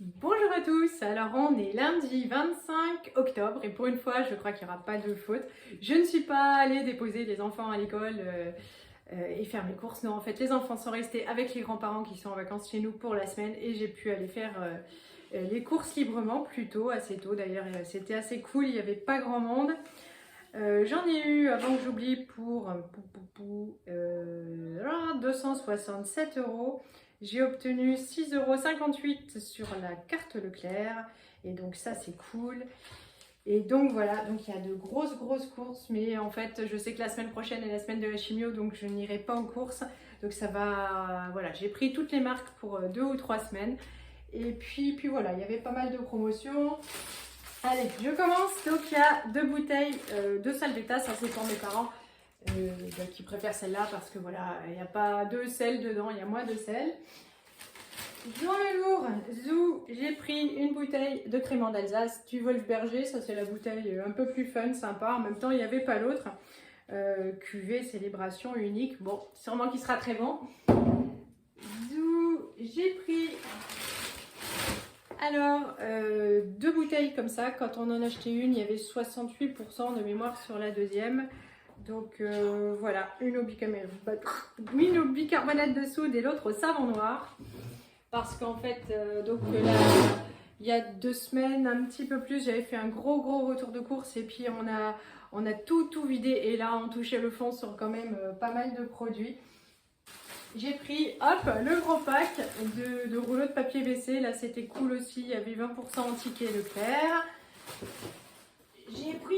Bonjour à tous, alors on est lundi 25 octobre et pour une fois je crois qu'il n'y aura pas de faute. Je ne suis pas allée déposer les enfants à l'école et faire mes courses. Non, en fait les enfants sont restés avec les grands-parents qui sont en vacances chez nous pour la semaine et j'ai pu aller faire les courses librement, plutôt assez tôt d'ailleurs. C'était assez cool, il n'y avait pas grand monde. J'en ai eu, avant que j'oublie, pour 267 euros. J'ai obtenu 6,58 € sur la carte Leclerc. Et donc ça, c'est cool. Et donc voilà, donc il y a de grosses courses. Mais en fait, je sais que la semaine prochaine est la semaine de la chimio, donc je n'irai pas en course. Donc ça va, voilà, j'ai pris toutes les marques pour 2 ou 3 semaines. Et puis voilà, il y avait pas mal de promotions. Allez, je commence. Donc il y a 2 bouteilles de Salvetta, ça c'est pour mes parents qui préfèrent celle-là parce que voilà, il n'y a pas de sel dedans, il y a moins de sel. Dans le lourd, Zou, j'ai pris une bouteille de crément d'Alsace du Wolfberger, ça c'est la bouteille un peu plus fun, sympa, en même temps il n'y avait pas l'autre. Cuvée célébration unique, bon, sûrement qu'il sera très bon. Zou, j'ai pris... Alors, 2 bouteilles comme ça, quand on en achetait une, il y avait 68% de mémoire sur la deuxième. Donc voilà, une au bicarbonate de soude et l'autre au savon noir. Parce qu'en fait, là, il y a 2 semaines, un petit peu plus, j'avais fait un gros retour de course et puis on a tout vidé. Et là, on touchait le fond sur quand même pas mal de produits. J'ai pris, hop, le gros pack de rouleaux de papier WC. Là, c'était cool aussi. Il y avait 20% en ticket Leclerc. J'ai pris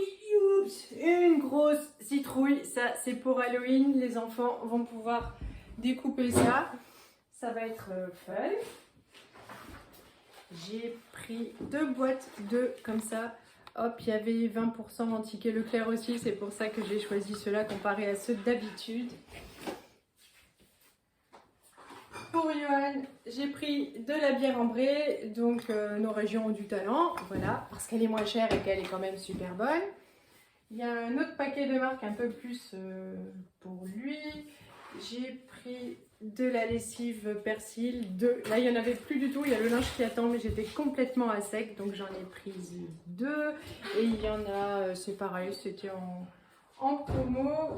une grosse citrouille. Ça, c'est pour Halloween. Les enfants vont pouvoir découper ça. Ça va être fun. J'ai pris 2 boîtes comme ça. Hop, il y avait 20% en ticket Leclerc aussi. C'est pour ça que j'ai choisi ceux-là comparé à ceux d'habitude. Pour Johan, j'ai pris de la bière ambrée, donc nos régions ont du talent, voilà, parce qu'elle est moins chère et qu'elle est quand même super bonne. Il y a un autre paquet de marques un peu plus pour lui. J'ai pris de la lessive persil, là il n'y en avait plus du tout, il y a le linge qui attend, mais j'étais complètement à sec, donc j'en ai pris 2. Et il y en a, c'est pareil, c'était en promo.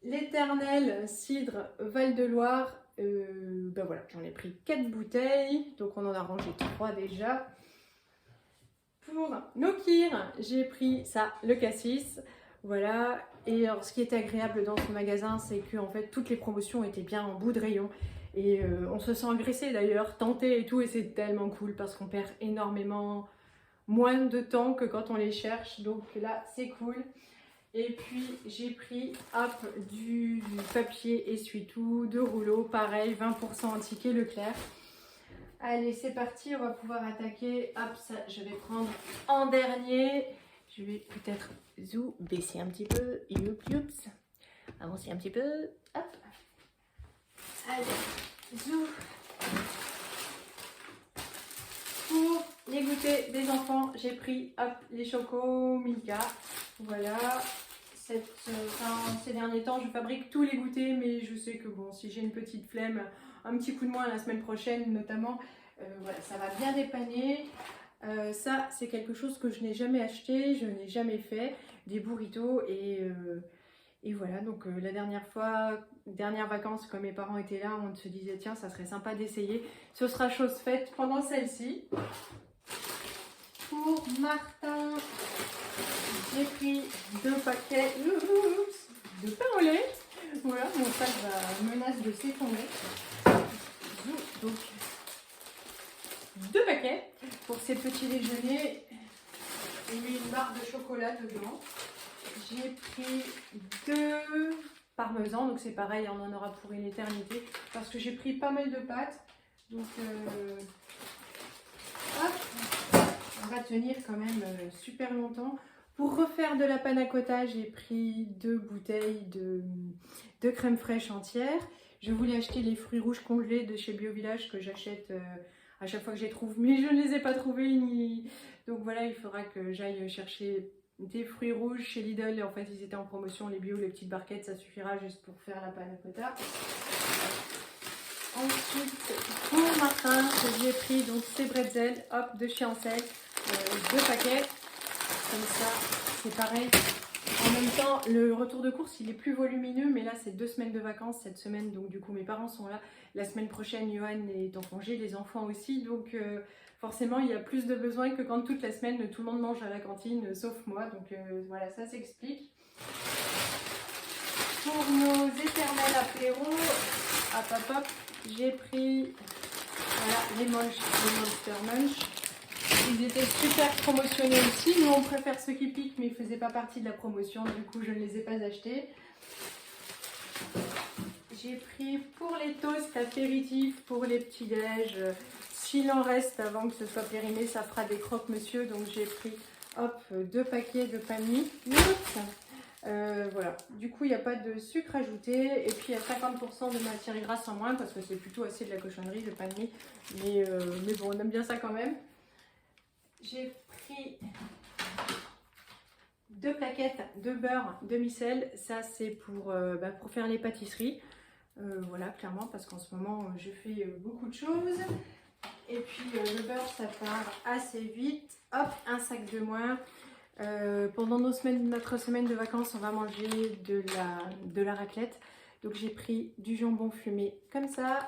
L'éternel cidre Val-de-Loire. Ben voilà, j'en ai pris 4 bouteilles, donc on en a rangé 3 déjà. Pour Nokir, j'ai pris ça, le cassis, voilà. Et alors, ce qui était agréable dans ce magasin, c'est que en fait toutes les promotions étaient bien en bout de rayon. Et on se sent agressé d'ailleurs, tenté et tout, et c'est tellement cool parce qu'on perd énormément moins de temps que quand on les cherche. Donc là, c'est cool. Et puis j'ai pris hop, du papier essuie-tout, 2 rouleaux, pareil, 20% en ticket Leclerc. Allez, c'est parti, on va pouvoir attaquer. Hop, ça, je vais prendre en dernier. Je vais peut-être baisser un petit peu. Youps. Avancer un petit peu. Hop. Allez, zou. Pour les goûters des enfants, j'ai pris hop, les chocos Milka. Voilà. Ces derniers temps, je fabrique tous les goûters, mais je sais que bon, si j'ai une petite flemme, un petit coup de moins la semaine prochaine notamment, voilà, ça va bien dépanner. Ça, c'est quelque chose que je n'ai jamais acheté, je n'ai jamais fait, des burritos et voilà. Donc la dernière vacances, quand mes parents étaient là, on se disait tiens, ça serait sympa d'essayer. Ce sera chose faite pendant celle-ci. Pour Martin, j'ai pris 2 paquets de pain au lait. Voilà, mon sac menace de s'effondrer. Donc, 2 paquets pour ces petits déjeuners. Et une barre de chocolat dedans. J'ai pris 2 parmesans, donc c'est pareil, on en aura pour une éternité. Parce que j'ai pris pas mal de pâtes. Donc, hop, on va tenir quand même super longtemps. Pour refaire de la panna cotta, j'ai pris 2 bouteilles de crème fraîche entière. Je voulais acheter les fruits rouges congelés de chez Bio Village que j'achète à chaque fois que je les trouve, mais je ne les ai pas trouvés. Donc voilà, il faudra que j'aille chercher des fruits rouges chez Lidl. En fait, ils étaient en promotion, les bio, les petites barquettes, ça suffira juste pour faire la panna cotta. Ensuite, Ensuite, pour Martin, j'ai pris donc ces bretzels, hop, de chez Ansel, 2 paquets. Comme ça, c'est pareil. En même temps, le retour de course, il est plus volumineux, mais là, c'est 2 semaines de vacances cette semaine, donc du coup, mes parents sont là. La semaine prochaine, Johan est en congé, les enfants aussi, donc forcément, il y a plus de besoins que quand toute la semaine, tout le monde mange à la cantine, sauf moi, donc voilà, ça s'explique. Pour nos éternels apéros, hop, j'ai pris voilà, les Monster Munch. Ils étaient super promotionnés aussi. Nous, on préfère ceux qui piquent, mais ils ne faisaient pas partie de la promotion. Du coup, je ne les ai pas achetés. J'ai pris pour les toasts apéritifs, pour les petits-déj. S'il en reste avant que ce soit périmé, ça fera des croque-monsieur. Donc, j'ai pris hop, 2 paquets de pain de mie. Voilà, du coup il n'y a pas de sucre ajouté et puis il y a 50% de matière grasse en moins parce que c'est plutôt assez de la cochonnerie le pain de mie, mais bon, on aime bien ça quand même. J'ai pris 2 plaquettes de beurre demi-sel, ça c'est pour faire les pâtisseries, voilà, clairement, parce qu'en ce moment je fais beaucoup de choses. Et puis le beurre ça part assez vite, hop, un sac de moins. Pendant notre semaine de vacances, on va manger de la raclette. Donc j'ai pris du jambon fumé comme ça.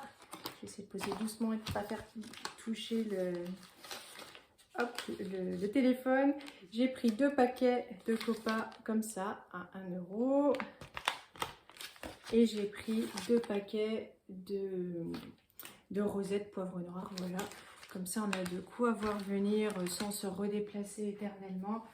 J'essaie de poser doucement et de ne pas faire toucher le téléphone. J'ai pris 2 paquets de copa comme ça à 1 €. Et j'ai pris 2 paquets de rosettes poivre noir. Voilà, comme ça on a de quoi voir venir sans se redéplacer éternellement.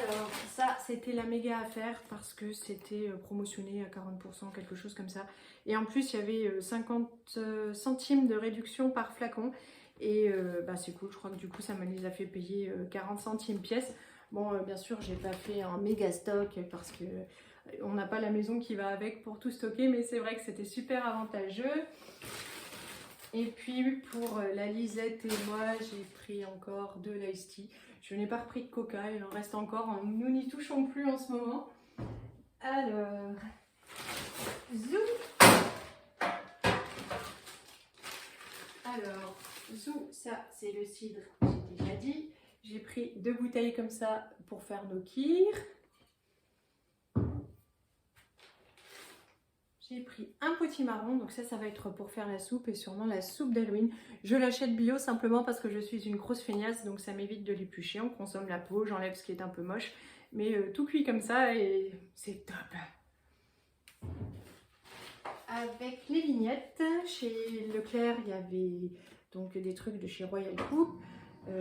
Alors ça c'était la méga affaire parce que c'était promotionné à 40%, quelque chose comme ça. Et en plus il y avait 50 centimes de réduction par flacon. Et c'est cool, je crois que du coup ça me les a fait payer 40 centimes pièce. Bon bien sûr j'ai pas fait un méga stock parce que on n'a pas la maison qui va avec pour tout stocker. Mais c'est vrai que c'était super avantageux. Et puis pour la Lisette et moi j'ai pris encore de l'ice tea. Je n'ai pas repris de coca, il en reste encore, nous n'y touchons plus en ce moment. Alors, zou. Alors, zou, ça c'est le cidre, j'ai déjà dit. J'ai pris 2 bouteilles comme ça pour faire nos kirs. J'ai pris un potimarron, donc ça va être pour faire la soupe et sûrement la soupe d'Halloween. Je l'achète bio simplement parce que je suis une grosse feignasse, donc ça m'évite de l'éplucher. On consomme la peau, j'enlève ce qui est un peu moche, mais tout cuit comme ça et c'est top. Avec les vignettes, chez Leclerc, il y avait donc des trucs de chez Royal Coupe.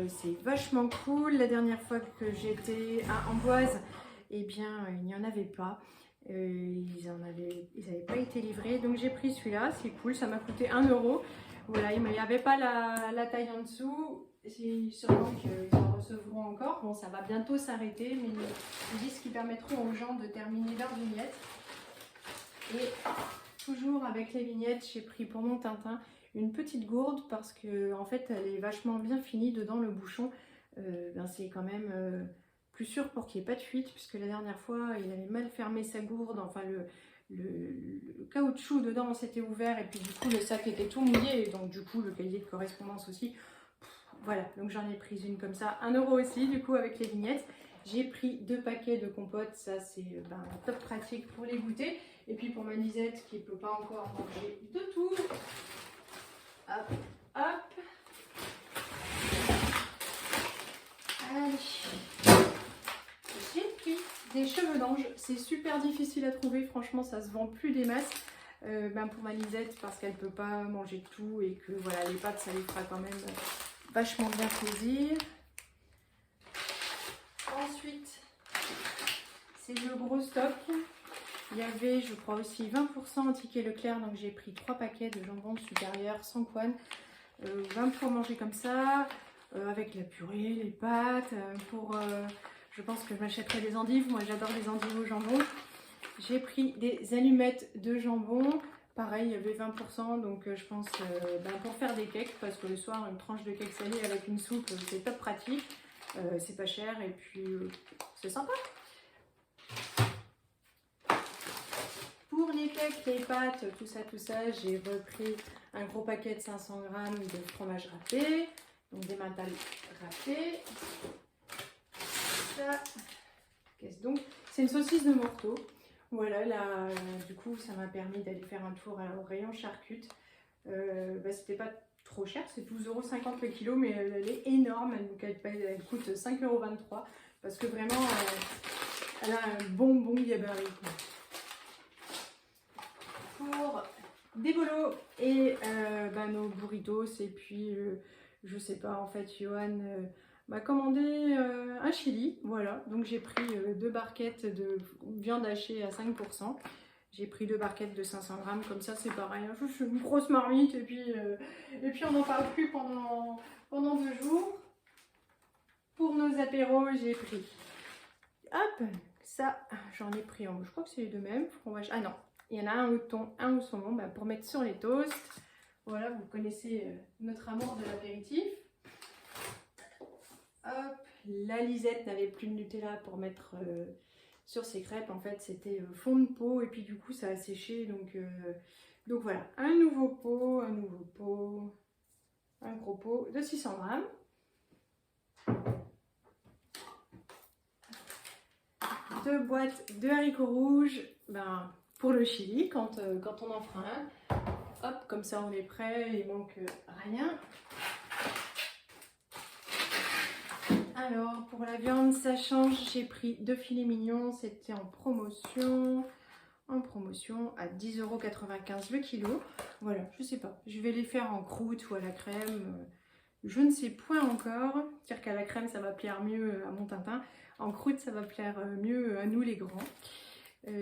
C'est vachement cool. La dernière fois que j'étais à Amboise, eh bien, il n'y en avait pas. Ils n'avaient pas été livrés, donc j'ai pris celui-là, c'est cool, ça m'a coûté 1 €. Voilà, il n'y avait pas la taille en dessous, c'est sûrement qu'ils en recevront encore. Bon, ça va bientôt s'arrêter, mais ils disent qu'ils permettront aux gens de terminer leurs vignettes. Et toujours avec les vignettes, j'ai pris pour mon Tintin une petite gourde parce que en fait elle est vachement bien finie dedans, le bouchon. C'est quand même plus sûr pour qu'il n'y ait pas de fuite, puisque la dernière fois il avait mal fermé sa gourde, enfin le caoutchouc dedans s'était ouvert et puis du coup le sac était tout mouillé et donc du coup le cahier de correspondance aussi. Voilà, donc j'en ai pris une comme ça, 1 € aussi du coup avec les vignettes. J'ai pris 2 paquets de compote, ça c'est top pratique pour les goûter. Et puis pour ma Lisette qui ne peut pas encore manger de tout, hop, hop. Allez, j'ai pris des cheveux d'ange, c'est super difficile à trouver, franchement ça se vend plus des masses. Pour ma Lisette parce qu'elle ne peut pas manger de tout et que voilà, les pâtes ça lui fera quand même vachement bien plaisir. Ensuite, c'est le gros stock. Il y avait, je crois aussi 20% en ticket Leclerc, donc j'ai pris 3 paquets de jambon supérieur sans couenne. 20 pour manger comme ça, avec la purée, les pâtes. Je pense que je m'achèterai des endives, moi j'adore les endives au jambon. J'ai pris des allumettes de jambon. Pareil, il y avait 20%, donc je pense pour faire des cakes, parce que le soir, une tranche de cake salé avec une soupe, c'est top pratique. C'est pas cher et puis c'est sympa. Pour Pour les cakes, les pâtes, tout ça, j'ai repris un gros paquet de 500 g de fromage râpé, donc des mentales râpées. Ça, qu'est-ce donc? C'est une saucisse de Morteau. Voilà, là, du coup, ça m'a permis d'aller faire un tour au rayon charcutes. C'était pas trop cher, c'est 12,50 € le kilo, mais elle est énorme, elle coûte 5,23 € parce que vraiment, elle a un bon gabarit. Pour des bolos et nos burritos, et puis je sais pas, en fait, Johan m'a commandé un chili, voilà, donc j'ai pris 2 barquettes de viande hachée à 5%. J'ai pris 2 barquettes de 500 g, comme ça c'est pareil, je fais une grosse marmite et puis on n'en parle plus pendant 2 jours. Pour nos apéros, j'ai pris, hop, ça, j'en ai pris, je crois que c'est les deux mêmes, fromage, ah non, il y en a un au thon, un au saumon, pour mettre sur les toasts. Voilà, vous connaissez notre amour de l'apéritif. Hop, la Lisette n'avait plus de Nutella pour mettre sur ses crêpes. En fait, c'était fond de pot et puis du coup, ça a séché. Donc voilà, un nouveau pot, un gros pot de 600 g. 2 boîtes de haricots rouges, pour le chili, quand on en fera un. Hop, comme ça on est prêt, il manque rien. Alors, pour la viande, ça change. J'ai pris 2 filets mignons, c'était en promotion à 10,95 € le kilo. Voilà, je sais pas, je vais les faire en croûte ou à la crème. Je ne sais point encore. C'est-à-dire qu'à la crème, ça va plaire mieux à mon Tintin. En croûte, ça va plaire mieux à nous les grands.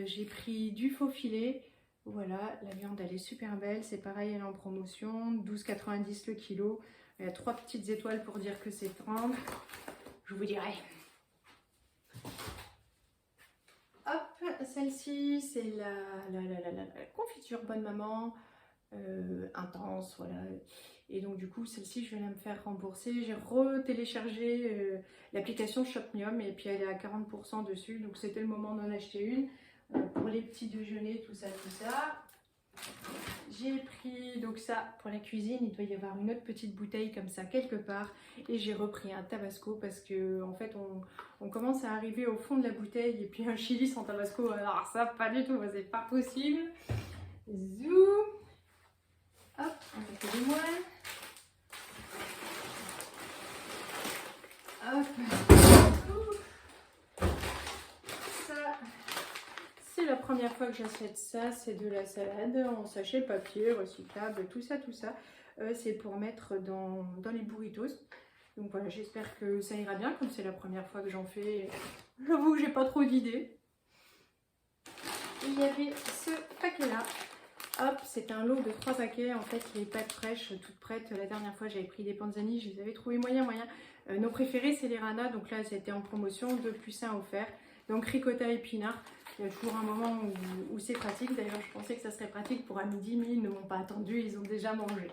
J'ai pris du faux filet. Voilà, la viande, elle est super belle. C'est pareil, elle est en promotion. 12,90 € le kilo. Il y a 3 petites étoiles pour dire que c'est tendre. Je vous dirai. Hop, celle-ci, c'est la confiture Bonne Maman. Intense, voilà. Et donc du coup, celle-ci, je vais la me faire rembourser. J'ai retéléchargé l'application Shopmium et puis elle est à 40% dessus. Donc c'était le moment d'en acheter une pour les petits déjeuners, tout ça. J'ai pris donc ça pour la cuisine. Il doit y avoir une autre petite bouteille comme ça quelque part. Et j'ai repris un tabasco parce que en fait, on commence à arriver au fond de la bouteille. Et puis un chili sans tabasco, alors ça, pas du tout, c'est pas possible. Zoom. Hop, on va faire des moelles. Hop. Ça, c'est la première fois que j'achète ça. C'est de la salade en sachet papier, recyclable, tout ça. C'est pour mettre dans les burritos. Donc voilà, j'espère que ça ira bien. Comme c'est la première fois que j'en fais, j'avoue que j'ai pas trop d'idées. Il y avait ce paquet-là. Hop, c'est un lot de 3 paquets, en fait les pâtes fraîches toutes prêtes. La dernière fois j'avais pris des panzani, je les avais trouvées moyen. Nos préférés c'est les Rana, donc là c'était en promotion, 2 plus 1 offert. Donc ricotta épinard, il y a toujours un moment où c'est pratique. D'ailleurs je pensais que ça serait pratique pour à midi, mais ils ne m'ont pas attendu, ils ont déjà mangé.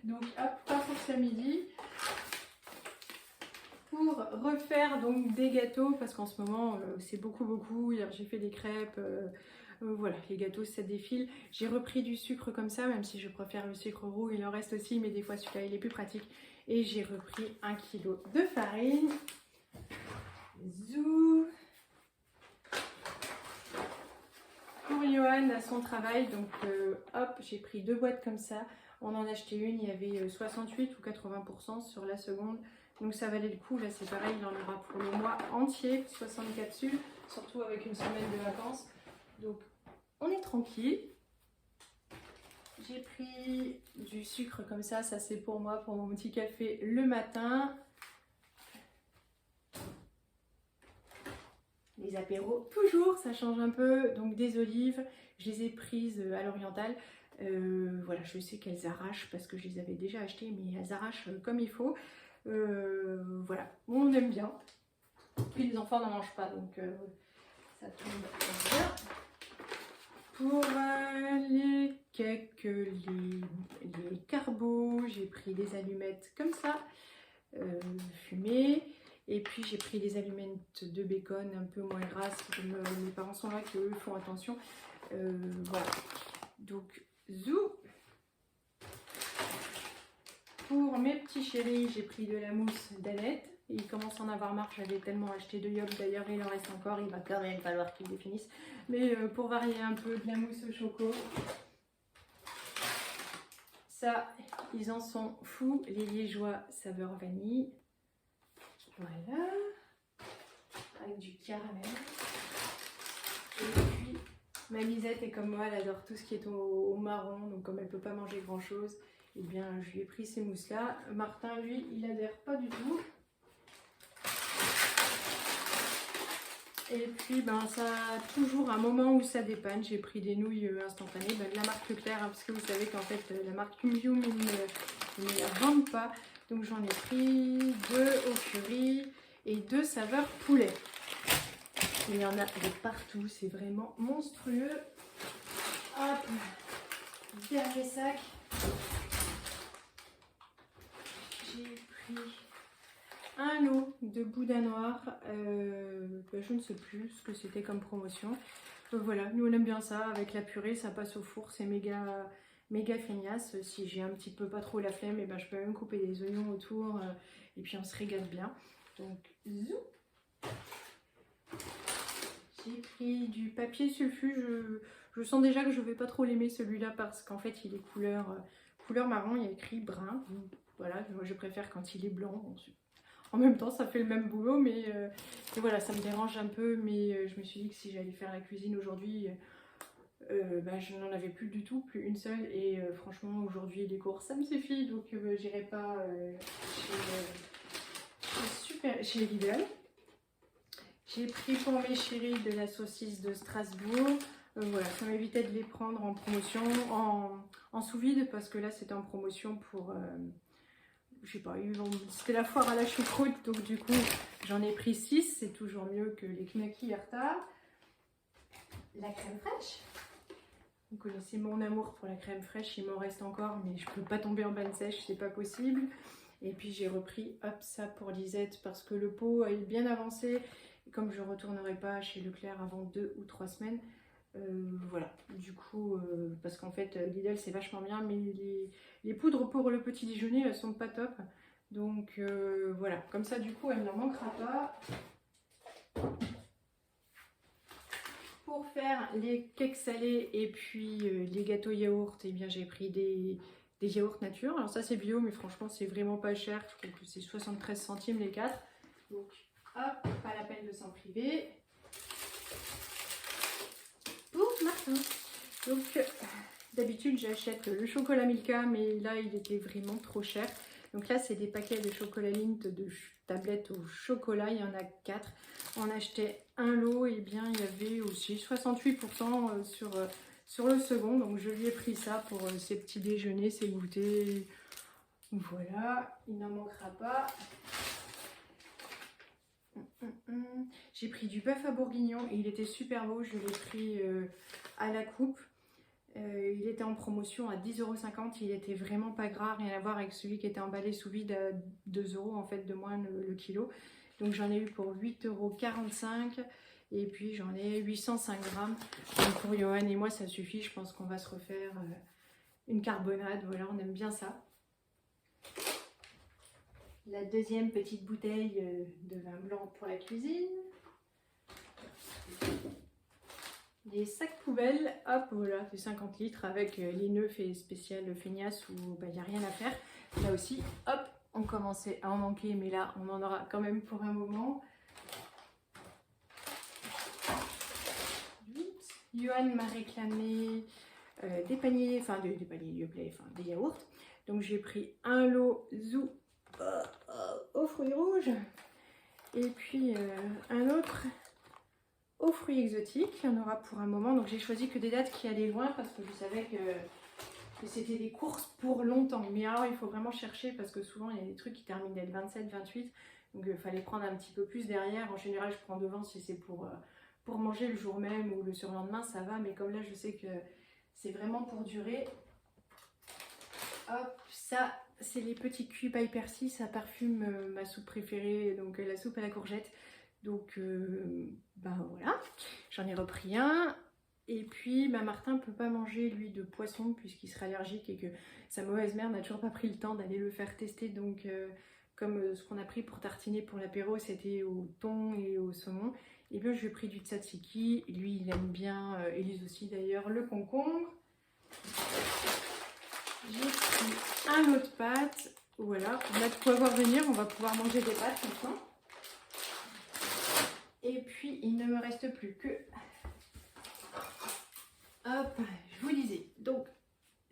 Donc hop, pas pour ce midi. Pour refaire donc des gâteaux, parce qu'en ce moment c'est beaucoup. Hier j'ai fait des crêpes. Voilà, les gâteaux ça défile. J'ai repris du sucre comme ça, même si je préfère le sucre roux, il en reste aussi, mais des fois celui-là il est plus pratique. Et j'ai repris 1 kg de farine. Zou. Pour Johan à son travail, donc hop, j'ai pris 2 boîtes comme ça. On en a acheté une, il y avait 68 ou 80% sur la seconde. Donc ça valait le coup, là c'est pareil, il en aura pour le mois entier, 60 capsules, surtout avec une semaine de vacances. Donc on est tranquille. J'ai pris du sucre comme ça c'est pour moi, pour mon petit café le matin. Les apéros, toujours, ça change un peu. Donc des olives, je les ai prises à l'oriental. Voilà, je sais qu'elles arrachent parce que je les avais déjà achetées, mais elles arrachent comme il faut. Voilà, on aime bien. Puis les enfants n'en mangent pas, donc ça tombe bien. Pour les cakes, les carbos, j'ai pris des allumettes comme ça, fumées. Et puis j'ai pris des allumettes de bacon un peu moins grasses, comme mes parents sont là, qui eux font attention. Voilà. Donc, zou. Pour mes petits chéris, j'ai pris de la mousse d'Annette. Il commence à en avoir marre, j'avais tellement acheté de Yop, d'ailleurs il en reste encore, il va quand même falloir qu'il les finisse. Mais pour varier un peu, de la mousse au choco. Ça, ils en sont fous, les liégeois saveur vanille. Voilà. Avec du caramel. Et puis, ma Lisette est comme moi, elle adore tout ce qui est au marron, donc comme elle ne peut pas manger grand chose, eh bien je lui ai pris ces mousses là. Martin, lui, il adhère pas du tout. Et puis ben ça a toujours un moment où ça dépanne. J'ai pris des nouilles instantanées, de la marque Leclerc, hein, parce que vous savez qu'en fait la marque Yum Yum ils ne la vendent pas. Donc j'en ai pris 2 au curry et 2 saveurs poulet. Il y en a de partout, c'est vraiment monstrueux. Hop, dernier sac. J'ai pris un lot de boudin noir, je ne sais plus ce que c'était comme promotion. Donc voilà, nous on aime bien ça, avec la purée, ça passe au four, c'est méga feignasse. Si j'ai un petit peu pas trop la flemme, et ben je peux même couper des oignons autour, et puis on se régale bien. Donc zou. J'ai pris du papier sulfu, je sens déjà que je vais pas trop l'aimer celui-là parce qu'en fait il est couleur marron, il y a écrit brun. Voilà, moi je préfère quand il est blanc. En même temps, ça fait le même boulot, mais et voilà, ça me dérange un peu. Mais je me suis dit que si j'allais faire la cuisine aujourd'hui, je n'en avais plus du tout, plus une seule. Et franchement, aujourd'hui, les courses, ça me suffit. Donc, j'irai pas chez Lidl. J'ai pris pour mes chéris de la saucisse de Strasbourg. Voilà, ça m'évitait de les prendre en promotion, en sous-vide, parce que là, c'était en promotion pour... je sais pas, c'était la foire à la choucroute, donc du coup j'en ai pris 6, c'est toujours mieux que les knackis Herta. La crème fraîche, vous connaissez mon amour pour la crème fraîche, il m'en reste encore, mais je peux pas tomber en panne sèche, c'est pas possible. Et puis j'ai repris, hop, ça pour Lisette, parce que le pot est bien avancé, et comme je retournerai pas chez Leclerc avant 2 ou 3 semaines, voilà, du coup, parce qu'en fait Lidl c'est vachement bien, mais les poudres pour le petit déjeuner elles sont pas top, donc voilà, comme ça du coup elle n'en manquera pas. Pour faire les cakes salés et puis les gâteaux yaourt, et bien j'ai pris des yaourts nature. Alors ça c'est bio, mais franchement c'est vraiment pas cher, je trouve que c'est 73 centimes les 4, donc hop, pas la peine de s'en priver. Martin. Donc d'habitude j'achète le chocolat Milka, mais là il était vraiment trop cher. Donc là c'est des paquets de chocolat Lindt de tablettes au chocolat, il y en a 4. On achetait un lot, et bien il y avait aussi 68% sur le second. Donc je lui ai pris ça pour ses petits déjeuners, ses goûters. Voilà, il n'en manquera pas. J'ai pris du bœuf à bourguignon et il était super beau, je l'ai pris à la coupe. Il était en promotion à 10,50 €, il était vraiment pas gras, rien à voir avec celui qui était emballé sous vide à 2 € en fait de moins le kilo. Donc j'en ai eu pour 8,45 € et puis j'en ai 805 grammes. Donc pour Johan et moi ça suffit, je pense qu'on va se refaire une carbonade, voilà, on aime bien ça. La deuxième petite bouteille de vin blanc pour la cuisine. Des sacs poubelles, hop, voilà, de 50 litres avec les neufs et spécial feignasse où il n'y a rien à faire. Là aussi, hop, on commençait à en manquer, mais là, on en aura quand même pour un moment. Johan m'a réclamé des paniers, enfin des paniers Yoplait, enfin des yaourts. Donc j'ai pris un lot zou aux fruits rouges et puis un autre aux fruits exotiques. Il y en aura pour un moment, donc j'ai choisi que des dates qui allaient loin parce que je savais que c'était des courses pour longtemps. Mais alors il faut vraiment chercher parce que souvent il y a des trucs qui terminent le 27, 28, donc il fallait prendre un petit peu plus derrière. En général je prends devant si c'est pour manger le jour même ou le surlendemain, ça va, mais comme là je sais que c'est vraiment pour durer. Hop, ça c'est les petits cubes by Persil, ça parfume ma soupe préférée, donc la soupe à la courgette. Donc ben voilà, j'en ai repris un. Et puis Martin ne peut pas manger lui de poisson puisqu'il serait allergique et que sa mauvaise mère n'a toujours pas pris le temps d'aller le faire tester. Donc comme ce qu'on a pris pour tartiner pour l'apéro c'était au thon et au saumon, et bien je lui ai pris du tzatziki. Lui il aime bien, Élise aussi d'ailleurs, le concombre. J'ai pris un lot de pâtes. Voilà, on a de quoi voir venir, on va pouvoir manger des pâtes maintenant. Et puis il ne me reste plus que... Hop, je vous disais, donc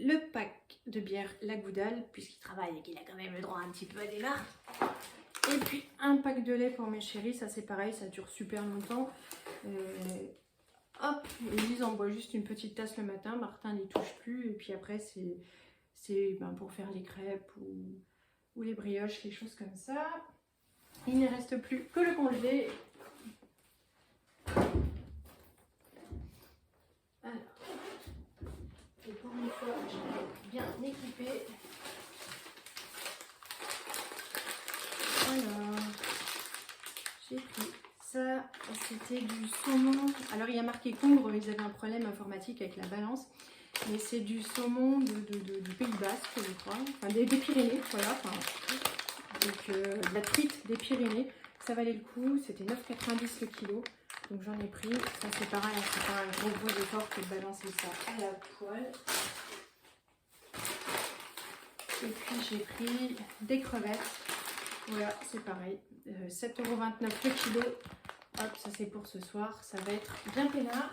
le pack de bière Lagouddal, puisqu'il travaille et qu'il a quand même le droit un petit peu à des marques. Et puis un pack de lait pour mes chéris, ça c'est pareil, ça dure super longtemps. Hop, Élise en boit juste une petite tasse le matin, Martin n'y touche plus. Et puis après c'est pour faire les crêpes ou les brioches, les choses comme ça. Il ne reste plus que le congelé. Alors, et pour une fois, j'ai bien équipé. Alors, j'ai pris ça, c'était du saumon. Alors, il y a marqué Congre, ils avaient un problème informatique avec la balance. Mais c'est du saumon du Pays Basque, je crois. Enfin, des Pyrénées, voilà. Enfin, donc, de la truite des Pyrénées. Ça valait le coup, c'était 9,90 le kilo. Donc j'en ai pris, ça c'est pareil, c'est pas un gros effort que de balancer ça à la poêle. Et puis j'ai pris des crevettes, voilà c'est pareil, 7,29 € le kilo. Hop, ça c'est pour ce soir, ça va être bien peinard.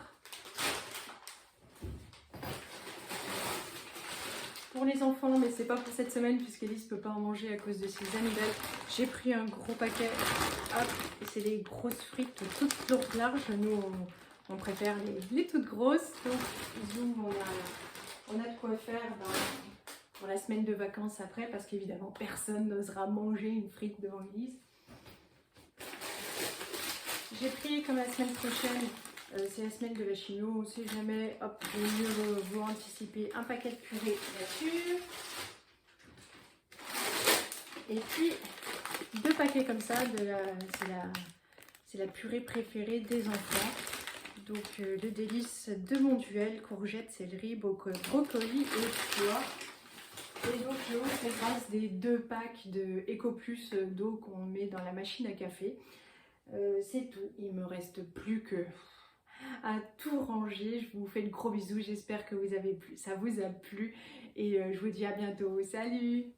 Pour les enfants, mais c'est pas pour cette semaine puisqu'Élise peut pas en manger à cause de ses amygdales. J'ai pris un gros paquet, hop, et c'est des grosses frites toutes larges. Nous on préfère les toutes grosses. Donc zoom, on a de quoi faire pour la semaine de vacances après, parce qu'évidemment personne n'osera manger une frite devant Élise. J'ai pris comme la semaine prochaine, c'est la semaine de la chino, on ne sait jamais, hop, je vais mieux vous anticiper un paquet de purée nature. Et puis 2 paquets comme ça, c'est la purée préférée des enfants. Donc le délice de mon duel, courgettes, céleri, brocoli et pois. Et donc je vous fais grâce des 2 packs de Eco Plus d'eau qu'on met dans la machine à café. C'est tout, il me reste plus que à tout ranger. Je vous fais de gros bisous, j'espère que ça vous a plu et je vous dis à bientôt, salut!